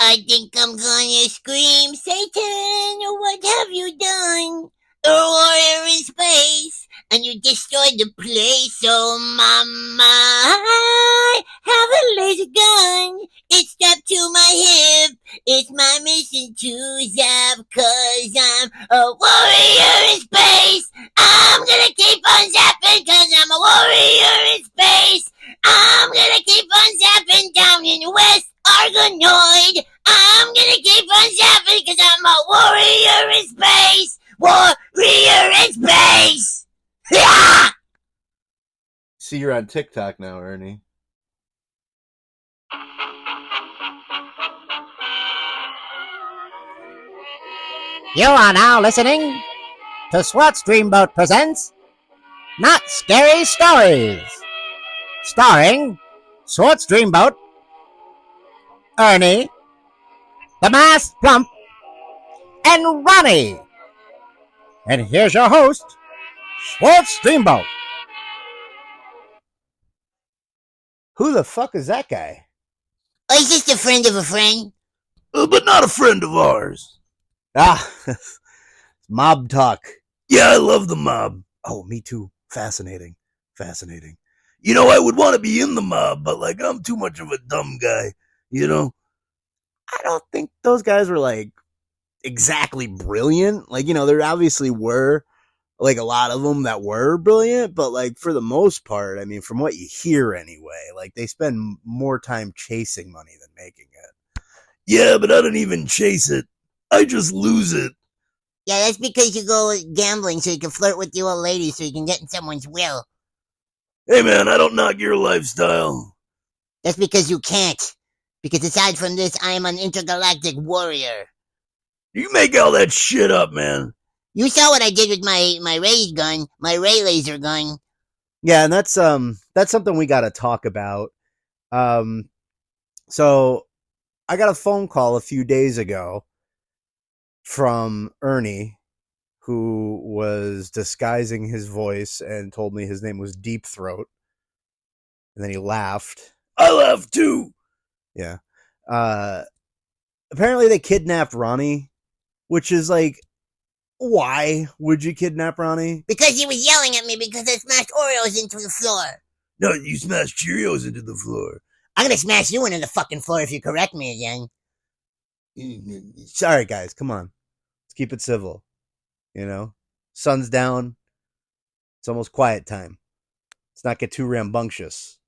I think I'm gonna scream, Satan, what have you done? A warrior in space, and you destroyed the place. Oh, mama, I have a laser gun. It's strapped to my hip. It's my mission to zap, 'cause I'm a warrior in space. I'm gonna keep on zapping, 'cause I'm a warrior in space. I'm gonna keep on zapping down in West Argonoid. I'm gonna keep on zapping, 'cause I'm a warrior in space. Warrior in space! Yeah! See, you're on TikTok now, Ernie. You are now listening to Swartz Dreamboat presents Not Scary Stories, starring Swartz Dreamboat, Ernie, the Masked Plump, and Ronnie. And here's your host, Swartz Dreamboat. Who the fuck is that guy? Oh, he's just a friend of a friend. But not a friend of ours. Ah, mob talk. Yeah, I love the mob. Oh, me too. Fascinating. You know, I would want to be in the mob, but like, I'm too much of a dumb guy, you know? I don't think those guys were like exactly brilliant. Like, you know, there obviously were like a lot of them that were brilliant, but like for the most part, I mean, from what you hear anyway, like they spend more time chasing money than making it. Yeah, but I don't even chase it. I just lose it. Yeah, that's because you go gambling so you can flirt with the old lady so you can get in someone's will. Hey man, I don't knock your lifestyle. That's because you can't. Because aside from this, I am an intergalactic warrior. You make all that shit up, man. You saw what I did with my ray gun, my ray laser gun. Yeah, and that's something we got to talk about. So I got a phone call a few days ago from Ernie, who was disguising his voice and told me his name was Deep Throat. And then he laughed. I laughed too. Yeah. Apparently they kidnapped Ronnie, which is like, why would you kidnap Ronnie? Because he was yelling at me because I smashed Oreos into the floor. No, you smashed Cheerios into the floor. I'm gonna smash you into the fucking floor if you correct me again. Sorry, guys. Come on. Let's keep it civil. You know? Sun's down. It's almost quiet time. Let's not get too rambunctious.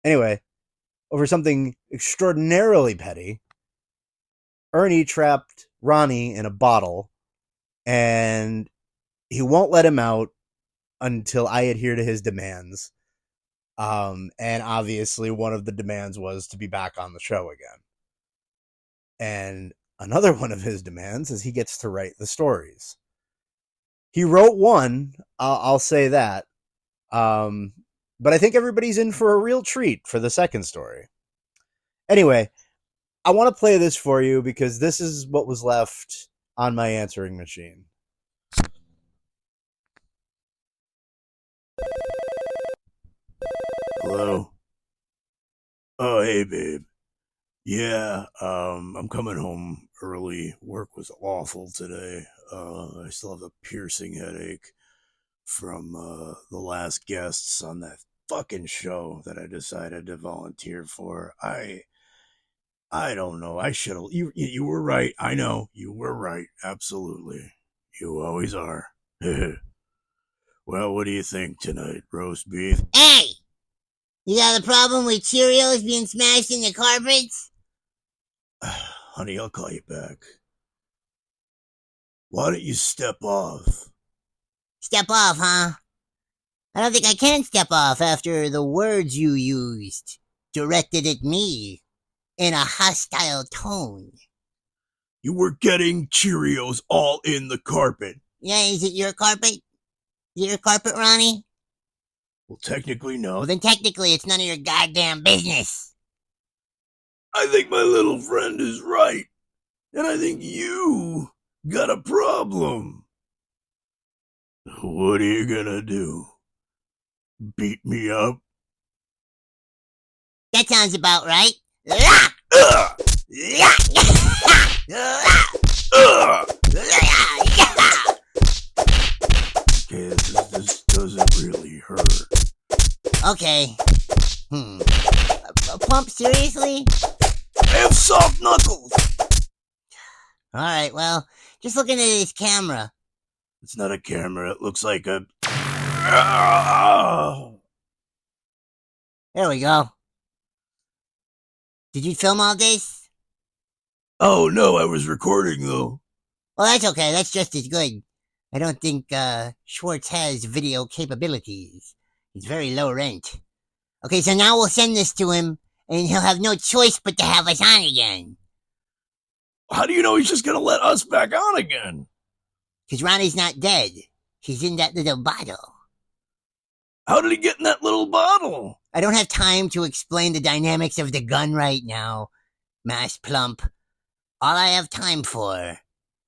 Anyway, over something extraordinarily petty, Ernie trapped Ronnie in a bottle, and he won't let him out until I adhere to his demands. And obviously one of the demands was to be back on the show again. And another one of his demands is he gets to write the stories. He wrote one, I'll say that. But I think everybody's in for a real treat for the second story. Anyway, I want to play this for you because this is what was left on my answering machine. Hello? Oh, hey, babe. Yeah, I'm coming home early. Work was awful today. I still have a piercing headache from the last guests on that fucking show that I decided to volunteer for. I don't know. I should have. You were right. I know. You were right. Absolutely. You always are. Well, what do you think tonight? Roast beef? Hey! You got a problem with Cheerios being smashed in the carpets? Honey, I'll call you back. Why don't you step off? Step off, huh? I don't think I can step off after the words you used, directed at me, in a hostile tone. You were getting Cheerios all in the carpet. Yeah, is it your carpet? Is it your carpet, Ronnie? Well, technically, no. Well, then technically it's none of your goddamn business. I think my little friend is right. And I think you got a problem. What are you gonna do? Beat me up? That sounds about right. Ah! Okay. Plump, seriously? I have soft knuckles. Alright, well, just looking at his camera. It's not a camera. It looks like a... There we go. Did you film all this? Oh, no, I was recording, though. Well, that's okay. That's just as good. I don't think Schwartz has video capabilities. He's very low rent. Okay, so now we'll send this to him, and he'll have no choice but to have us on again. How do you know he's just going to let us back on again? Because Ronnie's not dead. He's in that little bottle. How did he get in that little bottle? I don't have time to explain the dynamics of the gun right now, Mass Plump. All I have time for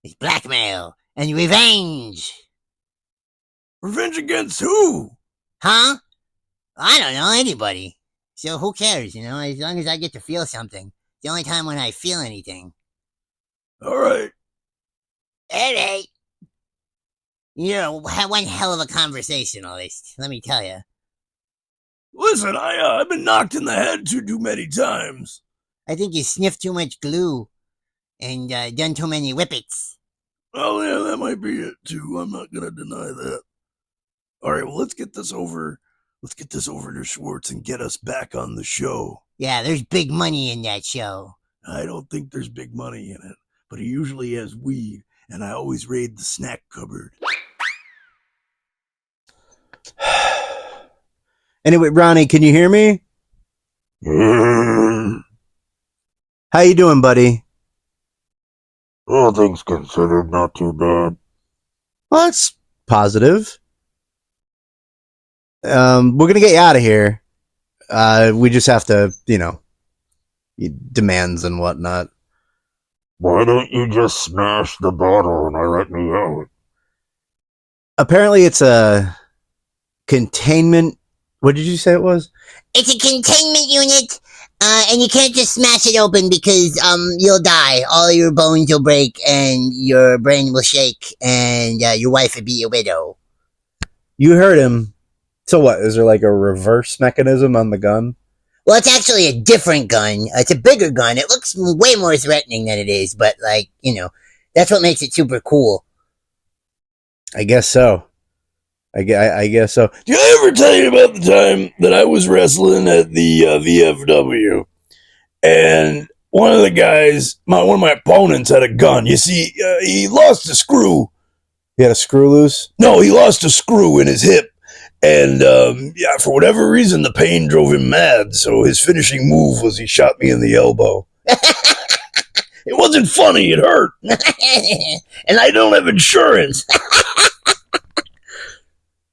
is blackmail and revenge. Revenge against who? Huh? I don't know, anybody. So who cares, as long as I get to feel something. It's the only time when I feel anything. All right. Alright. You're one hell of a conversationalist, let me tell you. Listen, I've been knocked in the head too many times. I think you sniffed too much glue and done too many whippets. Oh, yeah, that might be it, too. I'm not going to deny that. All right, well, let's get this over to Schwartz and get us back on the show. Yeah, there's big money in that show. I don't think there's big money in it, but he usually has weed, and I always raid the snack cupboard. Anyway, Ronnie, can you hear me? How you doing, buddy? All things considered, not too bad. Well, that's positive. We're gonna get you out of here. We just have to, demands and whatnot. Why don't you just smash the bottle and let me out? Apparently, it's a containment. What did you say it was? It's a containment unit, and you can't just smash it open because you'll die. All your bones will break, and your brain will shake, and your wife will be a widow. You heard him. So what? Is there like a reverse mechanism on the gun? Well, it's actually a different gun. It's a bigger gun. It looks way more threatening than it is, but that's what makes it super cool. I guess so. I guess so. Did I ever tell you about the time that I was wrestling at the VFW? And one of the guys, one of my opponents had a gun. You see, he lost a screw. He had a screw loose? No, he lost a screw in his hip. And, for whatever reason, the pain drove him mad. So his finishing move was he shot me in the elbow. It wasn't funny. It hurt. And I don't have insurance.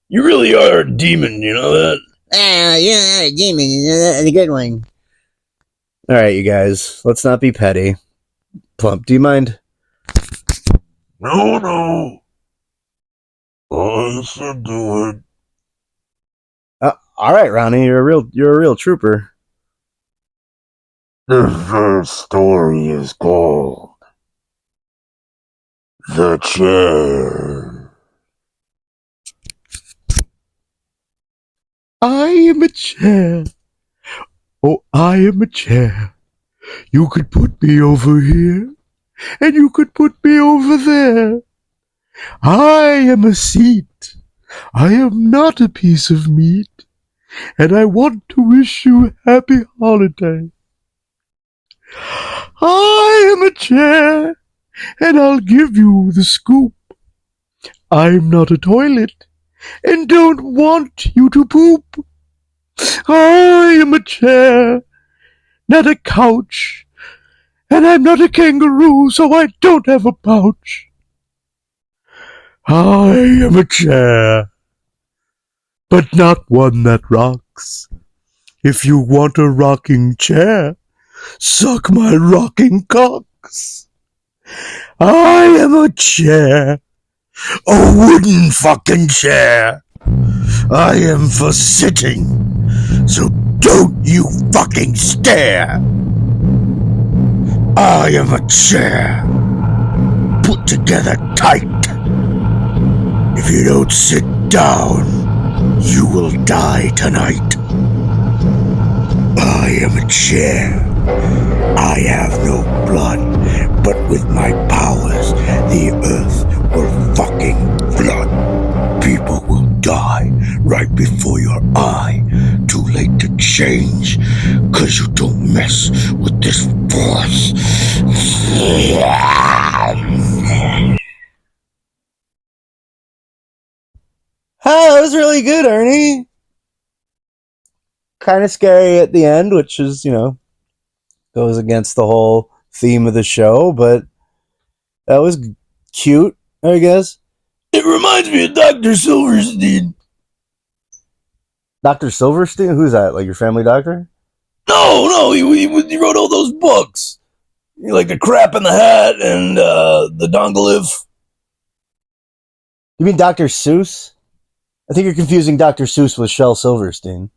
You really are a demon, you know that? Yeah, a demon. That's a good one. All right, you guys. Let's not be petty. Plump, do you mind? No. I should do it. All right, Ronnie. You're a real trooper. The first story is called The Chair. I am a chair. Oh, I am a chair. You could put me over here, and you could put me over there. I am a seat. I am not a piece of meat, and I want to wish you a happy holiday. I am a chair, and I'll give you the scoop. I'm not a toilet, and don't want you to poop. I am a chair, not a couch, and I'm not a kangaroo, so I don't have a pouch. I am a chair, but not one that rocks. If you want a rocking chair, suck my rocking cocks. I am a chair, a wooden fucking chair. I am for sitting, so don't you fucking stare. I am a chair, put together tight. If you don't sit down, you will die tonight. I am a chair. I have no blood, but with my powers, the earth will fucking flood. People will die right before your eye. Too late to change, 'cause you don't mess with this force. Oh, that was really good, Ernie. Kind of scary at the end, which is, goes against the whole theme of the show, but that was cute, I guess. It reminds me of Dr. Silverstein. Dr. Silverstein? Who's that? Like your family doctor? No, he wrote all those books. Like The Crap in the Hat and The Dongalif. You mean Dr. Seuss? I think you're confusing Dr. Seuss with Shel Silverstein.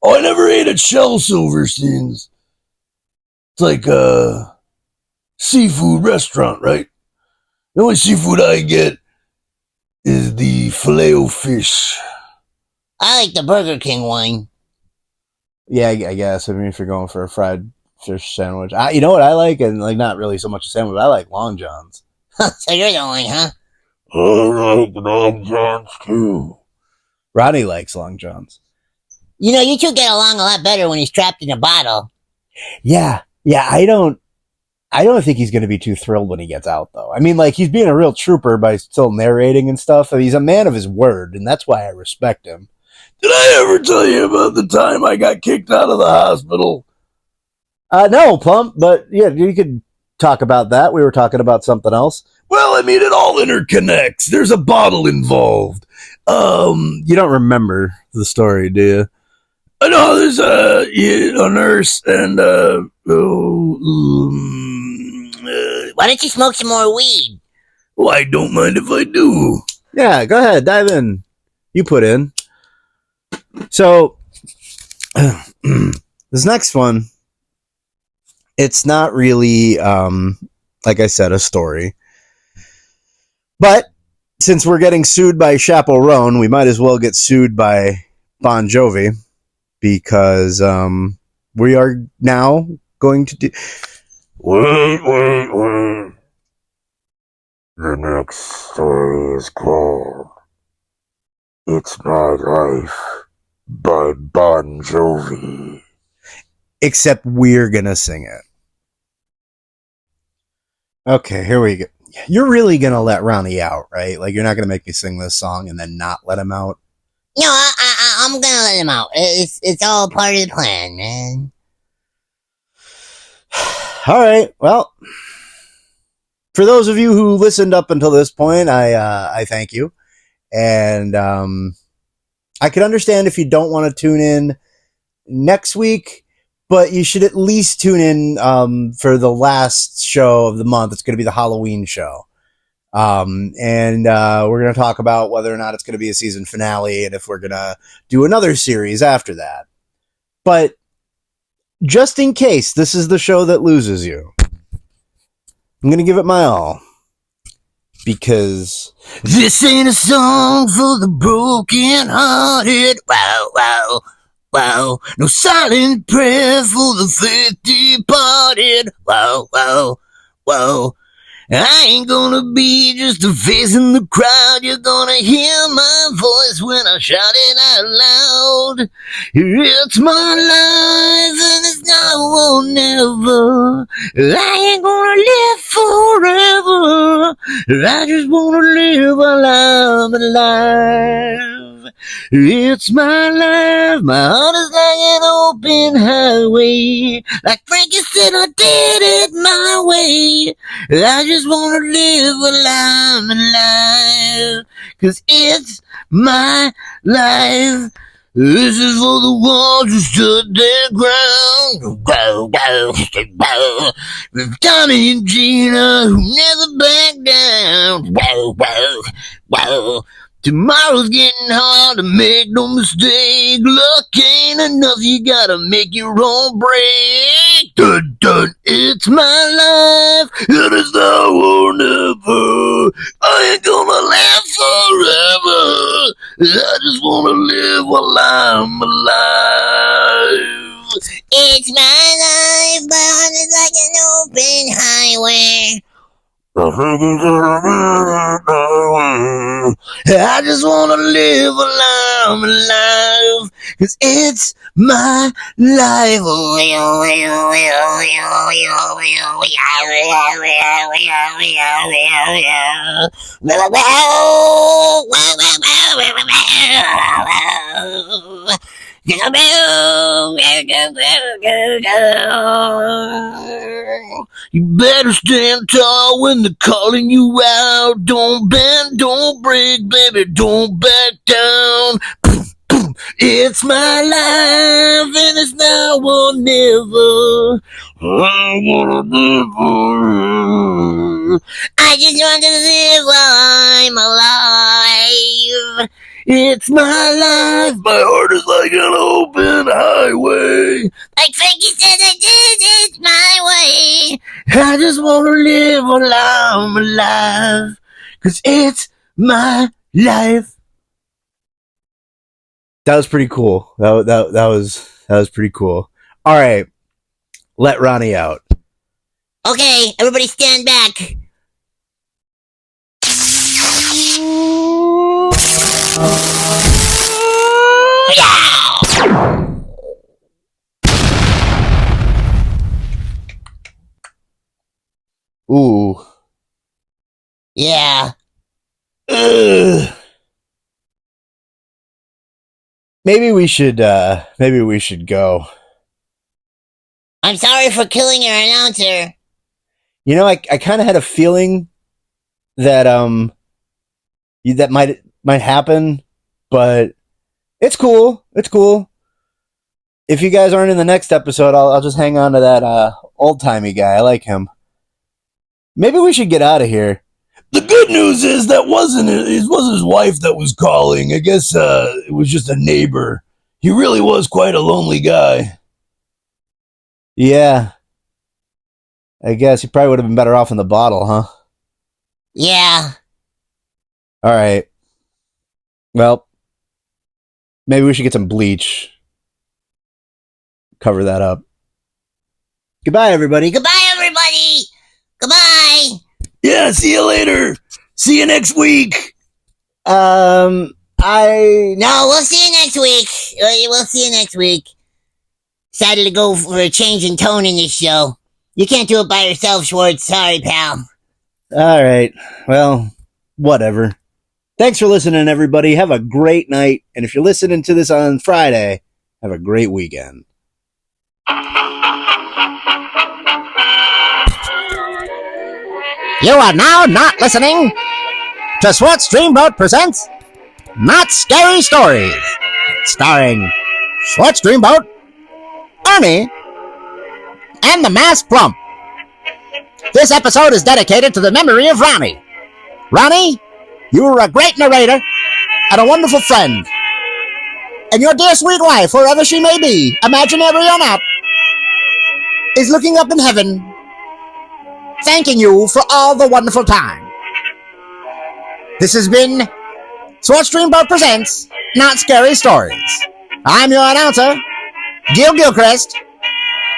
Oh, I never ate at Shel Silverstein's. It's like a seafood restaurant, right? The only seafood I get is the Filet-O-Fish. I like the Burger King one. Yeah, I guess. I mean, if you're going for a fried fish sandwich. You know what I like? And like not really so much a sandwich, but I like Long Johns. So you're the only, huh? I like Long Johns too. Ronnie likes Long Johns. You two get along a lot better when he's trapped in a bottle. Yeah, I don't think he's going to be too thrilled when he gets out, though. I mean, like, he's being a real trooper by still narrating and stuff. He's a man of his word, and that's why I respect him. Did I ever tell you about the time I got kicked out of the hospital? No, Plump, but yeah, you could talk about that. We were talking about something else. Well, I mean, it all interconnects. There's a bottle involved. You don't remember the story, do you? I know there's a nurse and Why don't you smoke some more weed? well, I don't mind if I do. Yeah, go ahead, dive in. You put in. So, this next one, it's not really, like I said, a story. But since we're getting sued by Chaperone, we might as well get sued by Bon Jovi because we are now going to do... Wait. The next story is called It's My Life by Bon Jovi. Except we're going to sing it. Okay, here we go. You're really going to let Ronnie out, right? Like, you're not going to make me sing this song and then not let him out? No, I'm gonna let him out. It's all part of the plan, man. All right, well, for those of you who listened up until this point, I thank you. And I can understand if you don't want to tune in next week, but you should at least tune in for the last show of the month. It's going to be the Halloween show. And we're going to talk about whether or not it's going to be a season finale and if we're going to do another series after that. But just in case this is the show that loses you, I'm going to give it my all. Because this ain't a song for the broken hearted. Wow. No silent prayer for the faith departed. Wow. I ain't gonna be just a face in the crowd. You're gonna hear my voice when I shout it out loud. It's my life and it's now or never. I ain't gonna live forever. I just wanna live while I'm alive. It's my life. My heart is like an open highway. Like Frankie said, I did it my way. I just wanna live while I'm alive. 'Cause it's my life. This is for the ones who stood their ground. With Tommy and Gina who never backed down. Tomorrow's getting hard to make no mistake. Luck ain't enough, you gotta make your own break. Dun. It's my life, and it's now or never. I ain't gonna live forever. I just wanna live while I'm alive. It's It's my life, my heart is like an open highway. I just wanna live alive, alive, 'cause it's my life. You better stand tall when they're calling you out. Don't bend, don't break, baby, don't back down. It's my life, and it's now or never. I wanna live forever. I just want to live while I'm alive. It's my life. My heart is like an open highway. Like Frankie said, I did it my way. I just want to live while I'm alive, 'cause it's my life. That was pretty cool. That was pretty cool. All right, let Ronnie out. Okay, everybody stand back. Ooh. Yeah. Ugh. Maybe we should go. I'm sorry for killing your announcer. You know, I kind of had a feeling that that might happen, but it's cool. It's cool. If you guys aren't in the next episode, I'll just hang on to that old timey guy. I like him. Maybe we should get out of here. The good news is that wasn't his wife that was calling. I guess it was just a neighbor. He really was quite a lonely guy. Yeah. I guess he probably would have been better off in the bottle, huh? Yeah. All right. Well, maybe we should get some bleach. Cover that up. Goodbye, everybody. Goodbye, everybody. Goodbye. Yeah, see you later. See you next week. No, we'll see you next week. We'll see you next week. Decided to go for a change in tone in this show. You can't do it by yourself, Schwartz. Sorry, pal. All right. Well, whatever. Thanks for listening, everybody. Have a great night. And if you're listening to this on Friday, have a great weekend. You are now not listening to Schwartz Dreamboat presents Not Scary Stories, starring Schwartz Dreamboat, Ernie, and the masked Plump. This episode is dedicated to the memory of Ronnie. Ronnie, you were a great narrator and a wonderful friend. And your dear sweet wife, wherever she may be, imaginary or not, is looking up in heaven, thanking you for all the wonderful time. This has been Schwartz Dreamboat presents Not Scary Stories. I'm your announcer, Gil Gilchrist,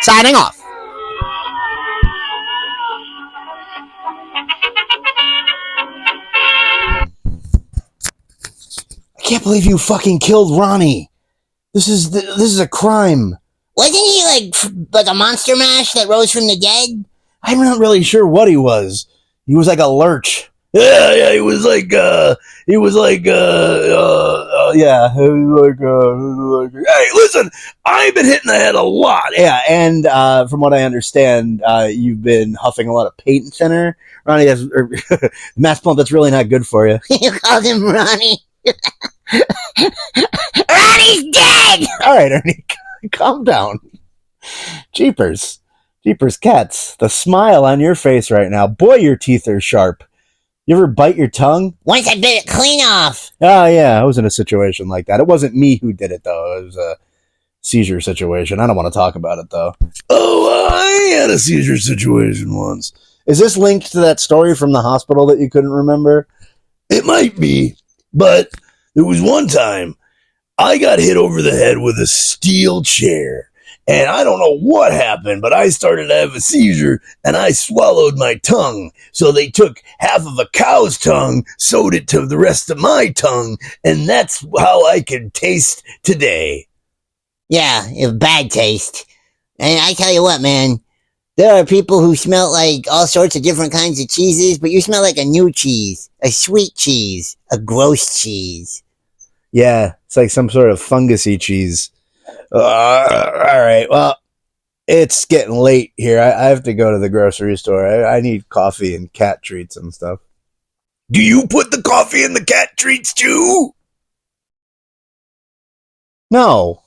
signing off. I can't believe you fucking killed Ronnie. This is a crime. Wasn't he like a monster mash that rose from the dead? I'm not really sure what he was. He was like a lurch. Yeah, he was like, hey, listen, I've been hitting the head a lot. Yeah, and from what I understand, you've been huffing a lot of paint thinner. Ronnie, Mass Plump, that's really not good for you. You called him Ronnie. Ronnie's dead! All right, Ernie, calm down. Jeepers cats. The smile on your face right now. Boy, your teeth are sharp. You ever bite your tongue? Once I bit it clean off. Oh, yeah, I was in a situation like that. It wasn't me who did it, though. It was a seizure situation. I don't want to talk about it, though. Oh, I had a seizure situation once. Is this linked to that story from the hospital that you couldn't remember? It might be, but there was one time I got hit over the head with a steel chair, and I don't know what happened, but I started to have a seizure, and I swallowed my tongue. So they took half of a cow's tongue, sewed it to the rest of my tongue, and that's how I can taste today. Yeah, you have bad taste. And I tell you what, man, there are people who smell like all sorts of different kinds of cheeses, but you smell like a new cheese, a sweet cheese, a gross cheese. Yeah, it's like some sort of fungusy cheese. All right, well, it's getting late here. I have to go to the grocery store. I need coffee and cat treats and stuff. Do you put the coffee in the cat treats too? No.